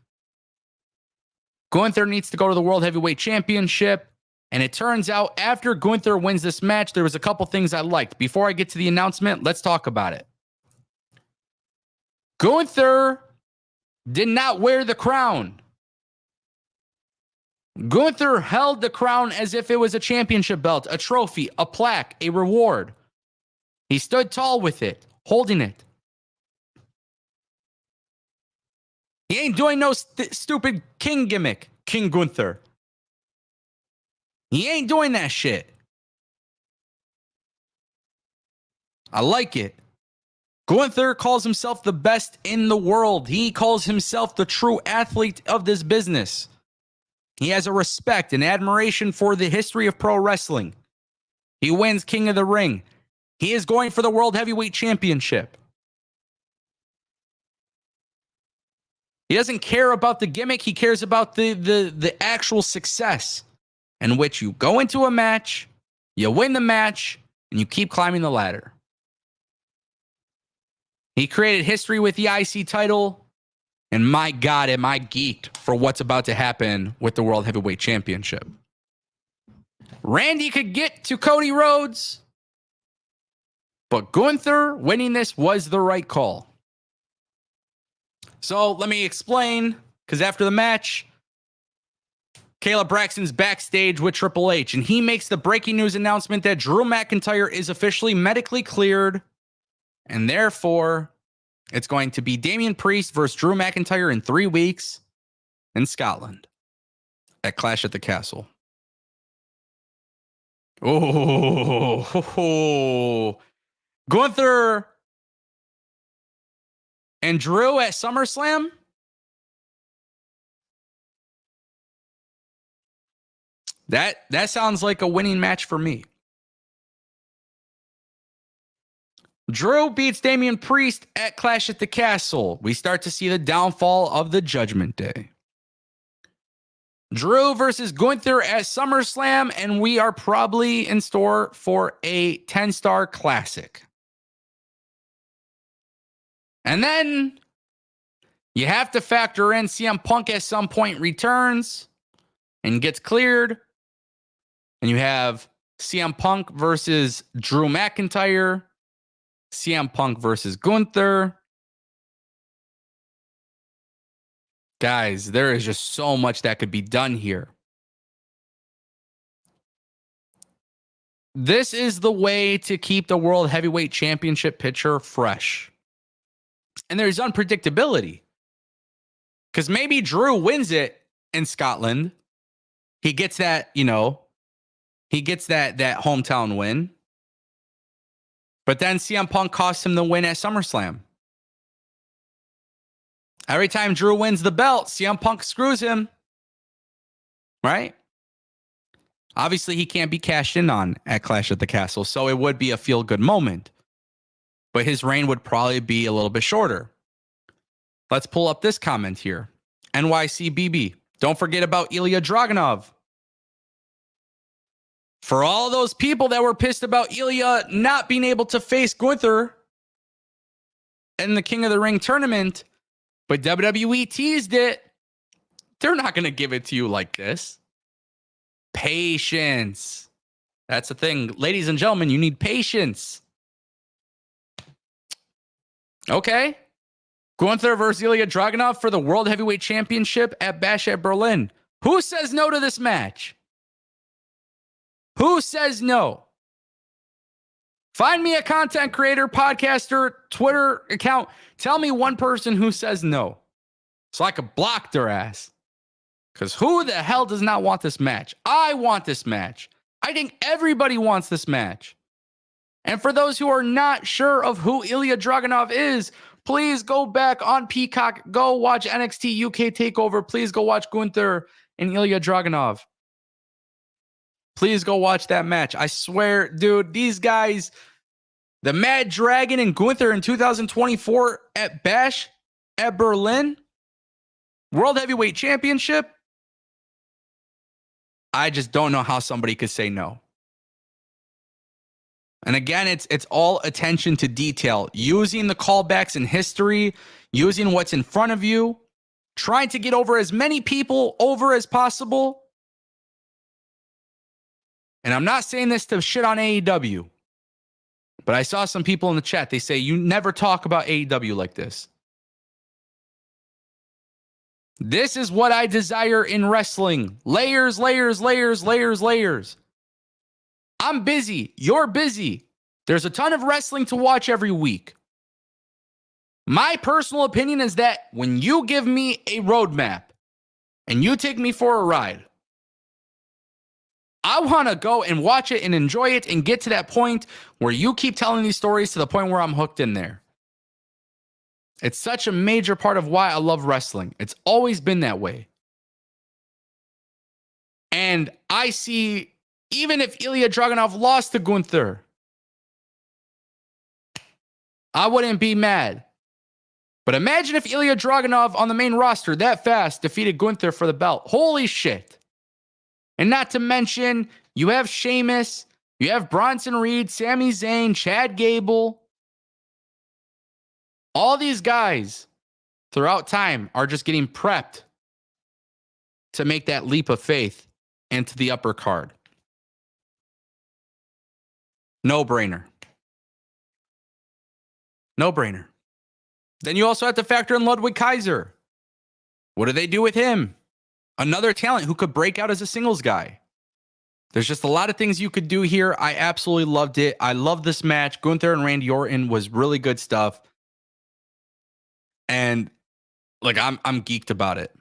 Gunther needs to go to the World Heavyweight Championship. And it turns out after Gunther wins this match, there was a couple things I liked. Before I get to the announcement, let's talk about it. Gunther did not wear the crown. Gunther held the crown as if it was a championship belt, a trophy, a plaque, a reward. He stood tall with it, holding it. He ain't doing no stupid king gimmick, King Gunther. He ain't doing that shit. I like it. Gunther calls himself the best in the world. He calls himself the true athlete of this business. He has a respect and admiration for the history of pro wrestling. He wins King of the Ring. He is going for the World Heavyweight Championship. He doesn't care about the gimmick. He cares about the actual success in which you go into a match, you win the match, and you keep climbing the ladder. He created history with the IC title. And my God, am I geeked for what's about to happen with the World Heavyweight Championship. Randy could get to Cody Rhodes, but Gunther winning this was the right call. So let me explain, because after the match, Caleb Braxton's backstage with Triple H, and he makes the breaking news announcement that Drew McIntyre is officially medically cleared, and therefore it's going to be Damian Priest versus Drew McIntyre in 3 weeks in Scotland at Clash at the Castle. Oh, Gunther and Drew at SummerSlam? That sounds like a winning match for me. Drew beats Damian Priest at Clash at the Castle. We start to see the downfall of the Judgment Day. Drew versus Gunther at SummerSlam, and we are probably in store for a 10-star classic. And then you have to factor in CM Punk at some point returns and gets cleared. And you have CM Punk versus Drew McIntyre. CM Punk versus Gunther. Guys, there is just so much that could be done here. This is the way to keep the World Heavyweight Championship picture fresh. And there's unpredictability. Because maybe Drew wins it in Scotland. He gets that, he gets that hometown win. But then CM Punk costs him the win at SummerSlam. Every time Drew wins the belt, CM Punk screws him. Right? Obviously, he can't be cashed in on at Clash at the Castle, so it would be a feel-good moment. But his reign would probably be a little bit shorter. Let's pull up this comment here. NYCBB. Don't forget about Ilya Dragunov. For all those people that were pissed about Ilya not being able to face Gunther in the King of the Ring tournament, but WWE teased it, they're not going to give it to you like this. Patience. That's the thing. Ladies and gentlemen, you need patience. Okay. Gunther versus Ilya Dragunov for the World Heavyweight Championship at Bash at Berlin. Who says no to this match? Who says no? Find me a content creator, podcaster, Twitter account. Tell me one person who says no so I could block their ass. Because who the hell does not want this match? I want this match. I think everybody wants this match. And for those who are not sure of who Ilya Dragunov is, please go back on Peacock. Go watch NXT UK TakeOver. Please go watch Gunther and Ilya Dragunov. Please go watch that match. I swear, dude, these guys, the Mad Dragon and Gunther in 2024 at Bash at Berlin, World Heavyweight Championship. I just don't know how somebody could say no. And again, it's all attention to detail, using the callbacks in history, using what's in front of you, trying to get over as many people over as possible. And I'm not saying this to shit on AEW, but I saw some people in the chat. They say, you never talk about AEW like this. This is what I desire in wrestling. Layers, layers, layers, layers, layers. I'm busy. You're busy. There's a ton of wrestling to watch every week. My personal opinion is that when you give me a roadmap and you take me for a ride, I want to go and watch it and enjoy it and get to that point where you keep telling these stories to the point where I'm hooked in there. It's such a major part of why I love wrestling. It's always been that way. And I see, even if Ilya Dragunov lost to Gunther, I wouldn't be mad. But imagine if Ilya Dragunov on the main roster that fast defeated Gunther for the belt. Holy shit. And not to mention, you have Sheamus, you have Bronson Reed, Sami Zayn, Chad Gable. All these guys throughout time are just getting prepped to make that leap of faith into the upper card. No brainer. No brainer. Then you also have to factor in Ludwig Kaiser. What do they do with him? Another talent who could break out as a singles guy. There's just a lot of things you could do here. I absolutely loved it. I love this match. Gunther and Randy Orton was really good stuff. And like I'm geeked about it.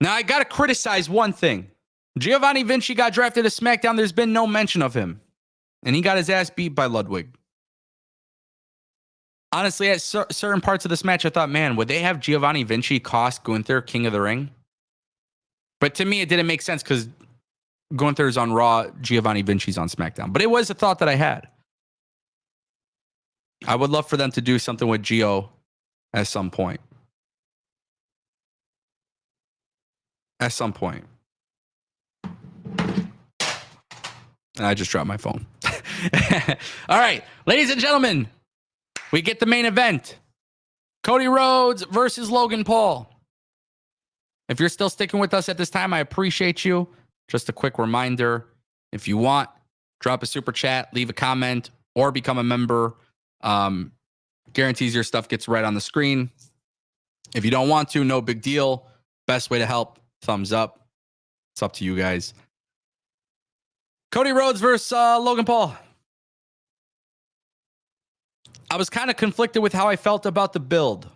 Now I gotta criticize one thing. Giovanni Vinci got drafted to SmackDown. There's been no mention of him. And he got his ass beat by Ludwig. Honestly, at certain parts of this match, I thought, man, would they have Giovanni Vinci cost Gunther King of the Ring? But to me, it didn't make sense because Gunther's on Raw, Giovanni Vinci's on SmackDown. But it was a thought that I had. I would love for them to do something with Gio at some point. At some point. And I just dropped my phone. All right, ladies and gentlemen, we get the main event. Cody Rhodes versus Logan Paul. If you're still sticking with us at this time, I appreciate you. Just a quick reminder, if you want, drop a super chat, leave a comment, or become a member. Guarantees your stuff gets read on the screen. If you don't want to, no big deal. Best way to help, thumbs up. It's up to you guys. Cody Rhodes versus Logan Paul. I was kind of conflicted with how I felt about the build.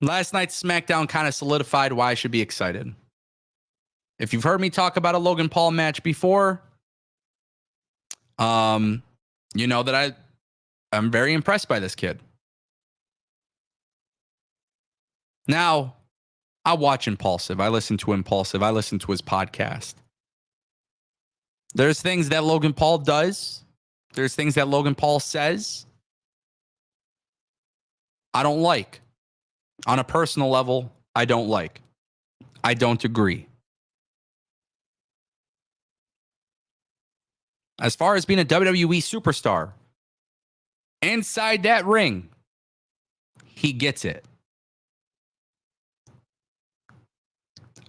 Last night's SmackDown kind of solidified why I should be excited. If you've heard me talk about a Logan Paul match before, you know that I'm very impressed by this kid. Now, I watch Impulsive. I listen to Impulsive. I listen to his podcast. There's things that Logan Paul does. There's things that Logan Paul says I don't like. On a personal level, I don't like. I don't agree. As far as being a WWE superstar, inside that ring, he gets it.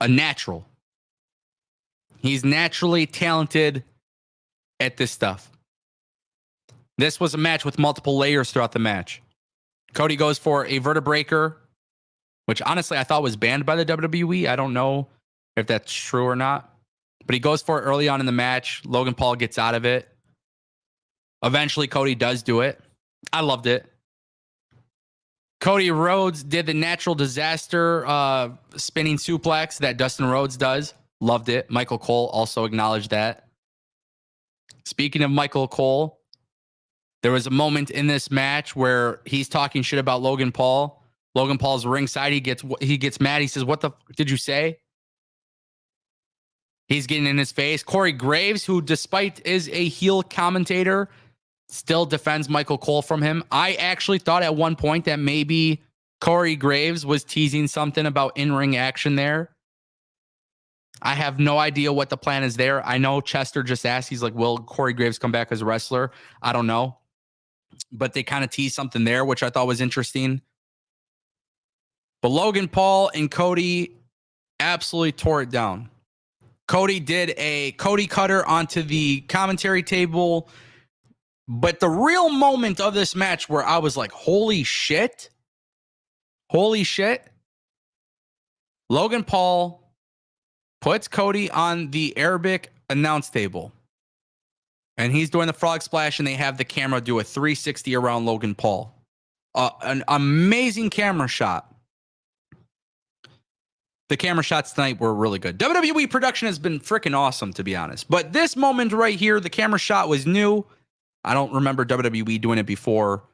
A natural. He's naturally talented at this stuff. This was a match with multiple layers throughout the match. Cody goes for a vertebreaker which honestly I thought was banned by the WWE. I don't know if that's true or not. But he goes for it early on in the match. Logan Paul gets out of it. Eventually, Cody does do it. I loved it. Cody Rhodes did the natural disaster spinning suplex that Dustin Rhodes does. Loved it. Michael Cole also acknowledged that. Speaking of Michael Cole, there was a moment in this match where he's talking shit about Logan Paul. Logan Paul's ringside. He gets mad. He says, "What the did you say?" He's getting in his face. Corey Graves, who despite is a heel commentator, still defends Michael Cole from him. I actually thought at one point that maybe Corey Graves was teasing something about in-ring action there. I have no idea what the plan is there. I know Chester just asked, he's like, will Corey Graves come back as a wrestler? I don't know. But they kind of teased something there, which I thought was interesting. But Logan Paul and Cody absolutely tore it down. Cody did a Cody cutter onto the commentary table. But the real moment of this match where I was like, holy shit. Logan Paul puts Cody on the Arabic announce table. And he's doing the frog splash, and they have the camera do a 360 around Logan Paul. An amazing camera shot. The camera shots tonight were really good. WWE production has been freaking awesome, to be honest. But this moment right here, the camera shot was new. I don't remember WWE doing it before.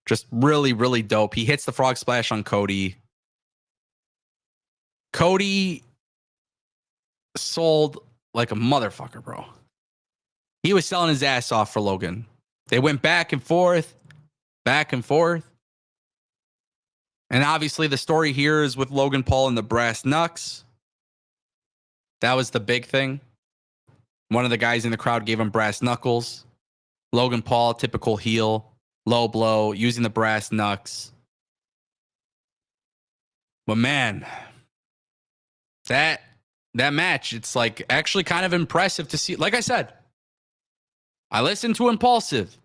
Just really, really dope. He hits the frog splash on Cody. Cody sold like a motherfucker, bro. He was selling his ass off for Logan. They went back and forth. And obviously the story here is with Logan Paul and the brass knucks. That was the big thing. One of the guys in the crowd gave him brass knuckles. Logan Paul, typical heel, low blow, using the brass knucks. But man, that match, it's like actually kind of impressive to see. Like I said, I listen to Impulsive.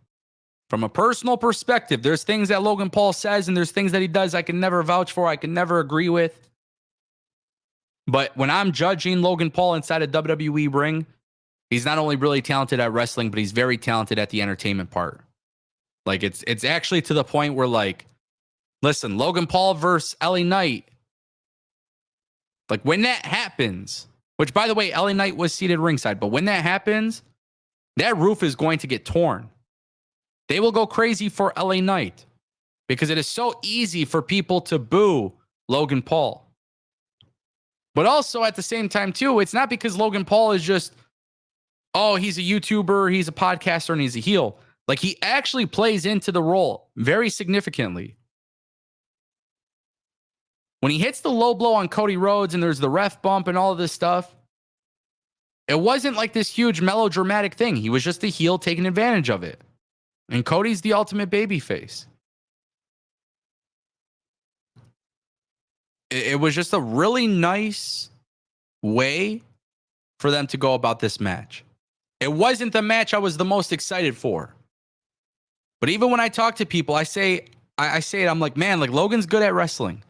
From a personal perspective, there's things that Logan Paul says and there's things that he does I can never vouch for, I can never agree with. But when I'm judging Logan Paul inside a WWE ring, he's not only really talented at wrestling, but he's very talented at the entertainment part. Like it's actually to the point where, like, listen, Logan Paul versus LA Knight. Like when that happens, which by the way, LA Knight was seated ringside, but when that happens, that roof is going to get torn. They will go crazy for LA Knight because it is so easy for people to boo Logan Paul. But also at the same time too, it's not because Logan Paul is just, oh, he's a YouTuber, he's a podcaster, and he's a heel. Like he actually plays into the role very significantly. When he hits the low blow on Cody Rhodes and there's the ref bump and all of this stuff, it wasn't like this huge melodramatic thing. He was just a heel taking advantage of it. And Cody's the ultimate babyface. It was just a really nice way for them to go about this match. It wasn't the match I was the most excited for. But even when I talk to people, I say it, I'm like, man, like Logan's good at wrestling.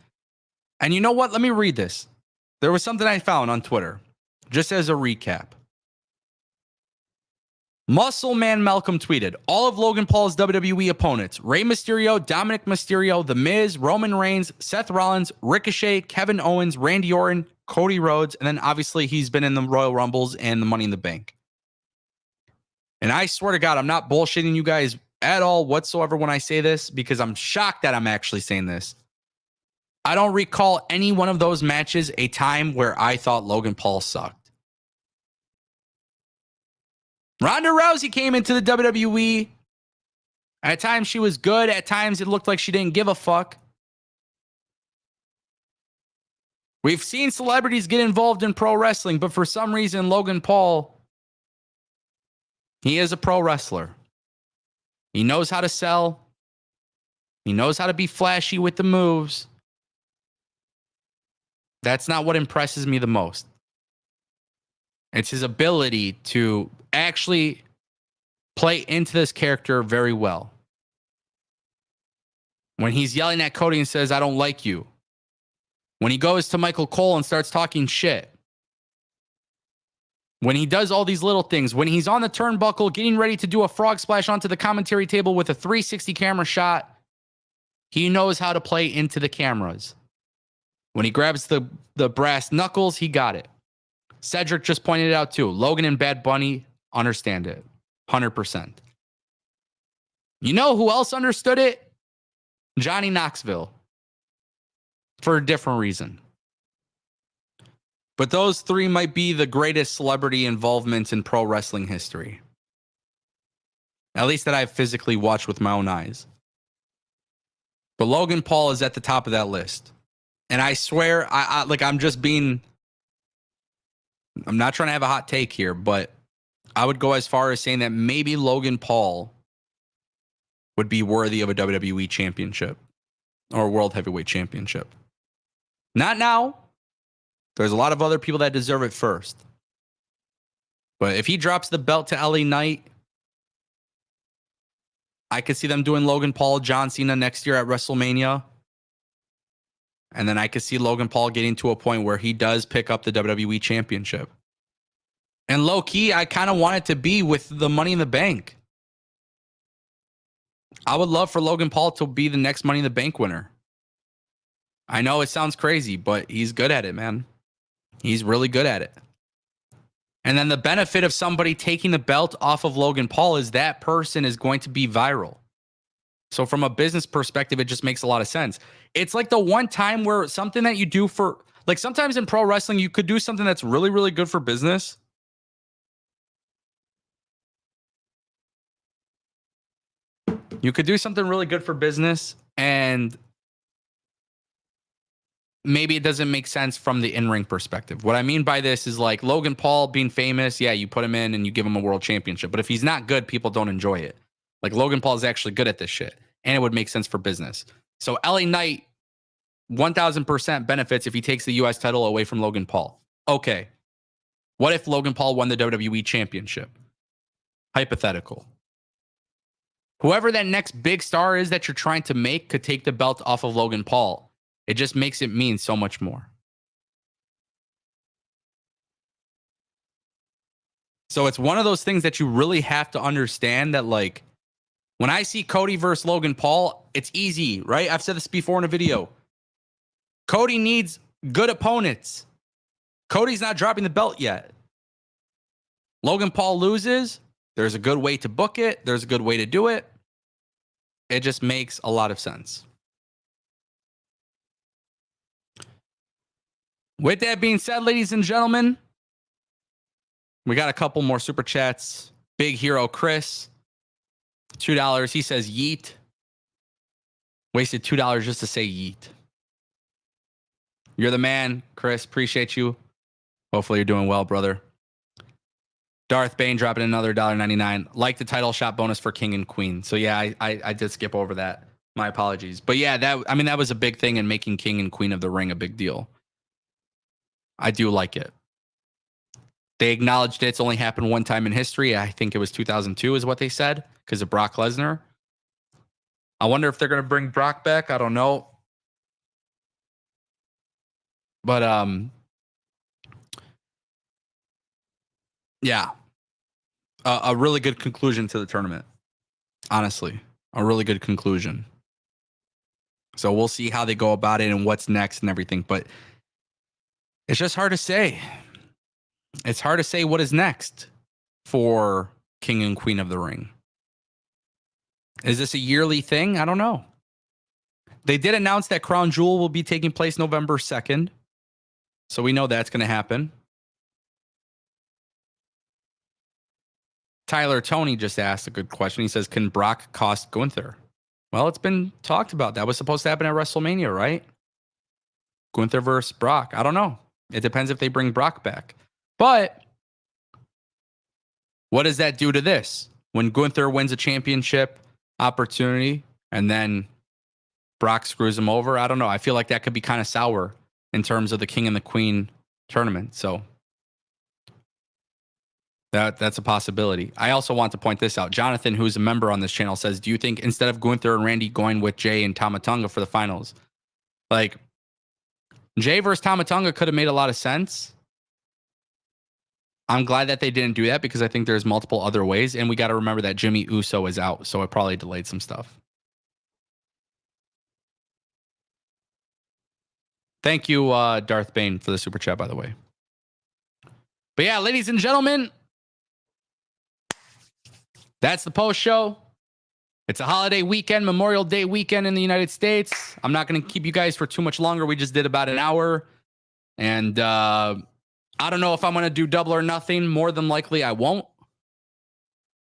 And you know what? Let me read this. There was something I found on Twitter, just as a recap. Muscle Man Malcolm tweeted, all of Logan Paul's WWE opponents, Rey Mysterio, Dominic Mysterio, The Miz, Roman Reigns, Seth Rollins, Ricochet, Kevin Owens, Randy Orton, Cody Rhodes, and then obviously he's been in the Royal Rumbles and the Money in the Bank. And I swear to God, I'm not bullshitting you guys at all whatsoever when I say this, because I'm shocked that I'm actually saying this. I don't recall any one of those matches a time where I thought Logan Paul sucked. Ronda Rousey came into the WWE. At times she was good. At times it looked like she didn't give a fuck. We've seen celebrities get involved in pro wrestling, but for some reason, Logan Paul, he is a pro wrestler. He knows how to sell. He knows how to be flashy with the moves. That's not what impresses me the most. It's his ability to actually play into this character very well. When he's yelling at Cody and says, I don't like you, when he goes to Michael Cole and starts talking shit, when he does all these little things, when he's on the turnbuckle getting ready to do a frog splash onto the commentary table with a 360 camera shot, he knows how to play into the cameras. When he grabs the brass knuckles, he got it. Cedric just pointed it out too. Logan and Bad Bunny understand it 100%. You know who else understood it? Johnny Knoxville. For a different reason. But those three might be the greatest celebrity involvements in pro wrestling history. At least that I've physically watched with my own eyes. But Logan Paul is at the top of that list. And I swear, I'm not trying to have a hot take here, but I would go as far as saying that maybe Logan Paul would be worthy of a WWE championship or a World Heavyweight Championship. Not now. There's a lot of other people that deserve it first. But if he drops the belt to LA Knight, I could see them doing Logan Paul, John Cena next year at WrestleMania. And then I could see Logan Paul getting to a point where he does pick up the WWE Championship. And low key, I kind of want it to be with the Money in the Bank. I would love for Logan Paul to be the next Money in the Bank winner. I know it sounds crazy, but he's good at it, man. He's really good at it. And then the benefit of somebody taking the belt off of Logan Paul is that person is going to be viral. So from a business perspective, it just makes a lot of sense. It's like the one time where something that you do for, like sometimes in pro wrestling, you could do something that's really, really good for business. You could do something really good for business and maybe it doesn't make sense from the in-ring perspective. What I mean by this is like Logan Paul being famous. Yeah, you put him in and you give him a world championship. But if he's not good, people don't enjoy it. Like Logan Paul is actually good at this shit. And it would make sense for business. So LA Knight, 1,000% benefits if he takes the US title away from Logan Paul. Okay. What if Logan Paul won the WWE championship? Hypothetical. Whoever that next big star is that you're trying to make could take the belt off of Logan Paul. It just makes it mean so much more. So it's one of those things that you really have to understand that, like, when I see Cody versus Logan Paul, it's easy, right? I've said this before in a video. Cody needs good opponents. Cody's not dropping the belt yet. Logan Paul loses. There's a good way to book it. There's a good way to do it. It just makes a lot of sense. With that being said, ladies and gentlemen, we got a couple more super chats. Big Hero Chris, $2. He says yeet. Wasted $2 just to say yeet. You're the man, Chris. Appreciate you. Hopefully you're doing well, brother. Darth Bane dropping another $1.99. Like the title shot bonus for King and Queen. So yeah, I did skip over that. My apologies. But yeah, that was a big thing in making King and Queen of the Ring a big deal. I do like it. They acknowledged it's only happened one time in history. I think it was 2002 is what they said because of Brock Lesnar. I wonder if they're going to bring Brock back. I don't know. But yeah, a really good conclusion to the tournament. Honestly, a really good conclusion. So we'll see how they go about it and what's next and everything. But it's just hard to say. It's hard to say what is next for King and Queen of the Ring. Is this a yearly thing? I don't know. They did announce that Crown Jewel will be taking place November 2nd. So we know that's going to happen. Tyler Tony just asked a good question. He says, can Brock cost Gunther? Well, it's been talked about. That was supposed to happen at WrestleMania, right? Gunther versus Brock. I don't know. It depends if they bring Brock back. But what does that do to this? When Gunther wins a championship opportunity and then Brock screws him over, I don't know. I feel like that could be kind of sour in terms of the King and the Queen tournament. So that's a possibility. I also want to point this out. Jonathan, who's a member on this channel, says, do you think instead of Gunther and Randy going with Jay and Tama Tonga for the finals, like, Jay versus Tamatonga could have made a lot of sense. I'm glad that they didn't do that because I think there's multiple other ways. And we got to remember that Jimmy Uso is out. So it probably delayed some stuff. Thank you, Darth Bane, for the super chat, by the way. But yeah, ladies and gentlemen, that's the post show. It's a holiday weekend, Memorial Day weekend in the United States. I'm not going to keep you guys for too much longer. We just did about an hour. And I don't know if I'm going to do Double or Nothing. More than likely, I won't.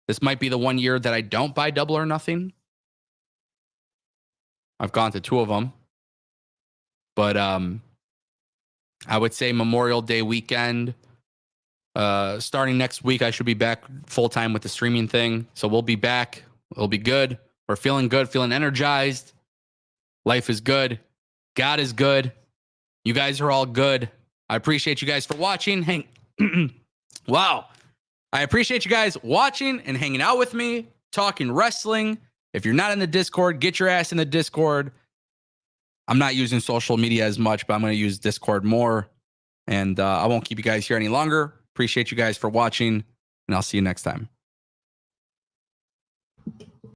This might be the one year that I don't buy Double or Nothing. I've gone to 2 of them. But I would say Memorial Day weekend. Starting next week, I should be back full-time with the streaming thing. So we'll be back. It'll be good. We're feeling good, feeling energized. Life is good. God is good. You guys are all good. I appreciate you guys for watching. Wow. I appreciate you guys watching and hanging out with me, talking wrestling. If you're not in the Discord, get your ass in the Discord. I'm not using social media as much, but I'm going to use Discord more. And I won't keep you guys here any longer. Appreciate you guys for watching, and I'll see you next time.